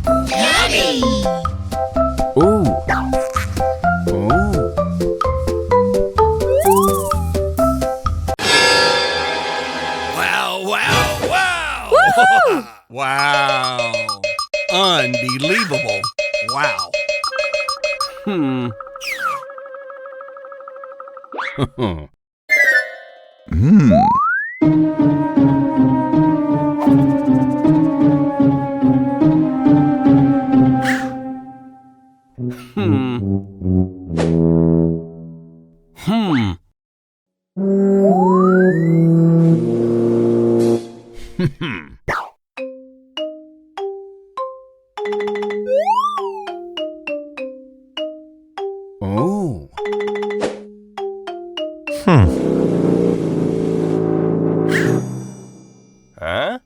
Yummy! Ooh. Ooh. Wow, wow, wow! Woohoo! Wow! Unbelievable! Wow! Hmm. Hmm. Hmm. Hmm. Oh. Huh?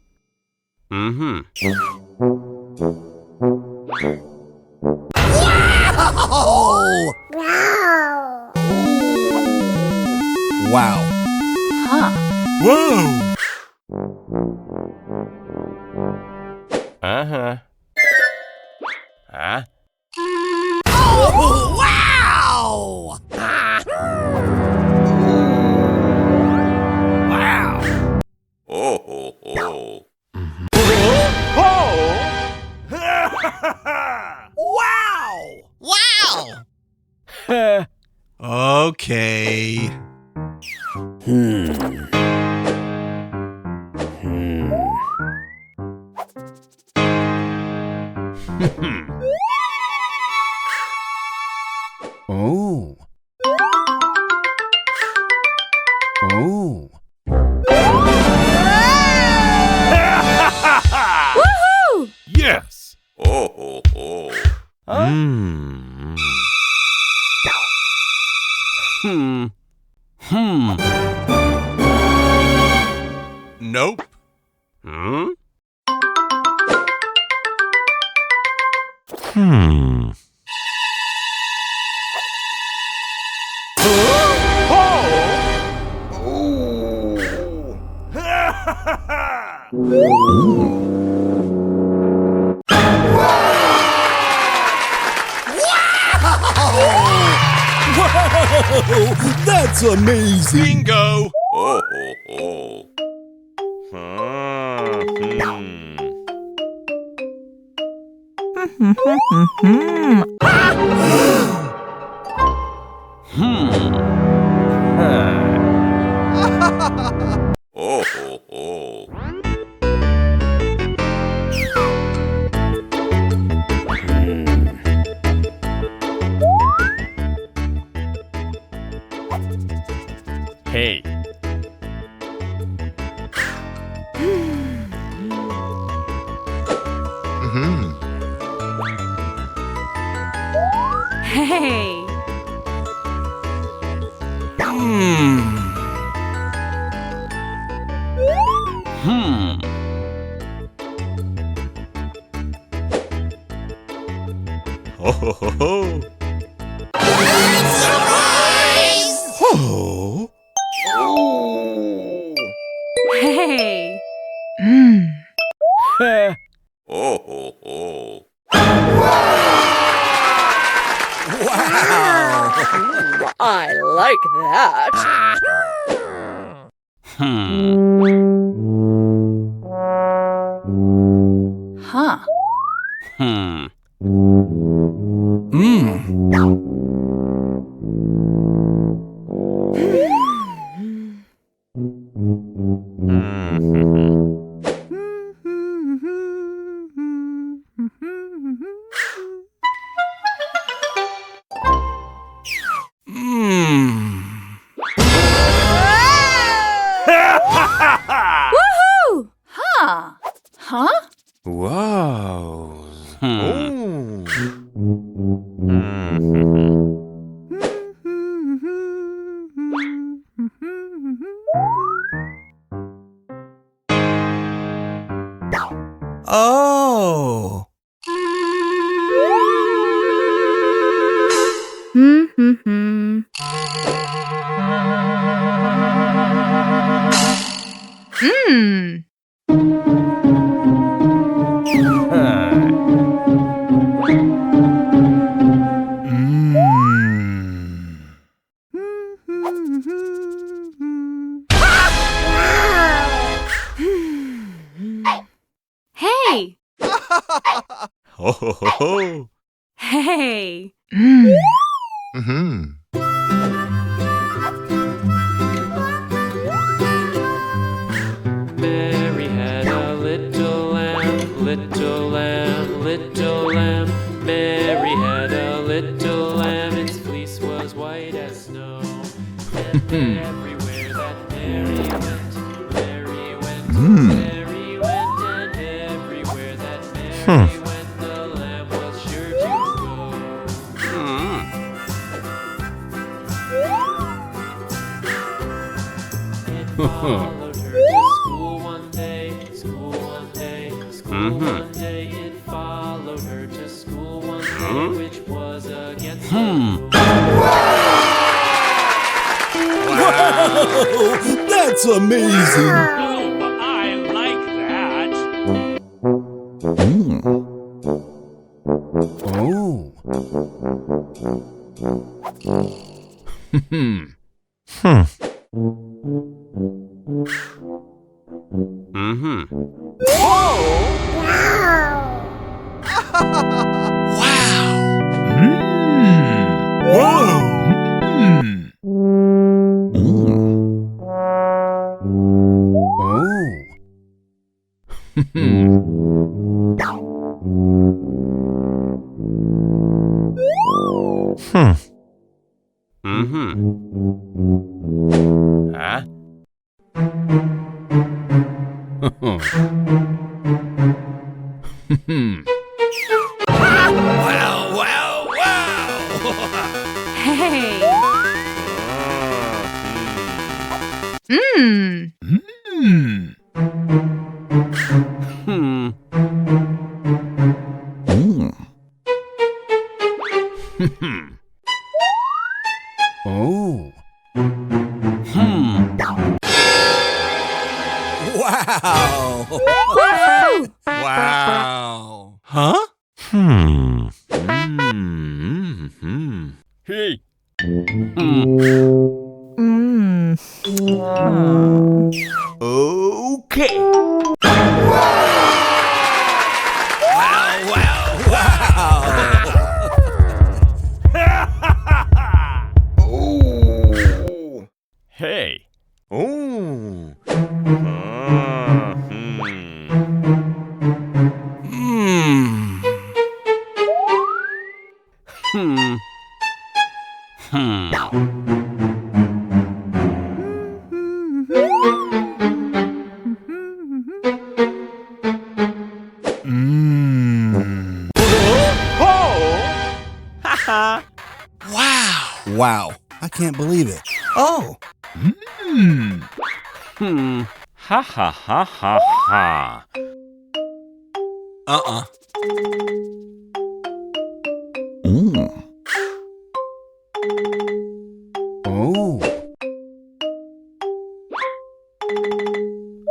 Mm-hmm. Oh! Wow! Huh. Whoa! Uh-huh. Huh? Oh! Wow! Wow! Oh, oh, oh. Wow! Wow! Okay. Oh. Oh. Woohoo! Yes. Oh, oh, oh. Hmm. Hmm. Hmm. Nope. Hmm? Hmm. Whoa! That's amazing! Bingo! Oh, oh, oh. Oh, oh, oh. Hey. Hey! Hmm. Ho, ho, ho, ho. Oh! Hey! Oh, oh, oh. Wow! I like that. Hmm. Huh. Hmm. Woohoo! Huh. Huh? Wow! Hmm. Oh! Hmm. Huh. Ho ho ho ho. Hey. Mm-hmm. Mary had a little lamb, little lamb, little lamb. Mary had a little lamb, its fleece was white as snow. And everywhere that Mary went, Mary went, Mary went, and everywhere that Mary went, the lamb was sure to go. It followed her to school one day, school one day, school one day. It followed her to school one day, which was against the rules. Wow, that's amazing. I like that. Wow, wow, wow. Hey. Mmm. Wow. Woohoo! Wow. Huh? Hey. Okay. Oh. Hey. Oh. Wow, I can't believe it. Oh. Ha ha ha ha ha. Uh-uh. Oh.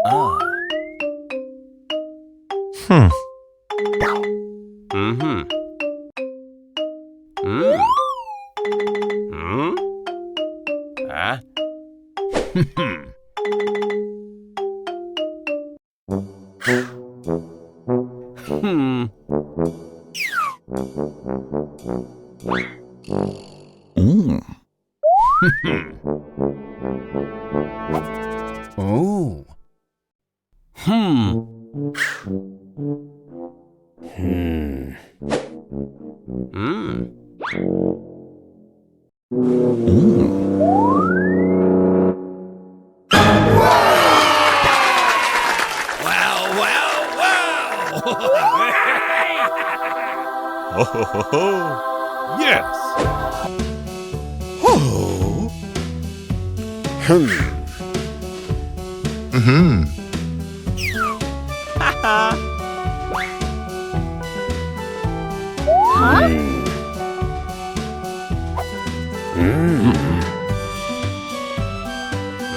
Oh. Ho ho ho ho. Yes. Oh. Mm-hmm.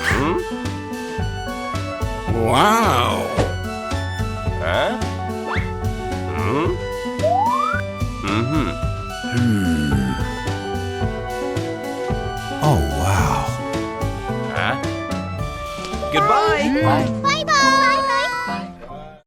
Huh? Wow. Oh, wow. Goodbye. Bye bye.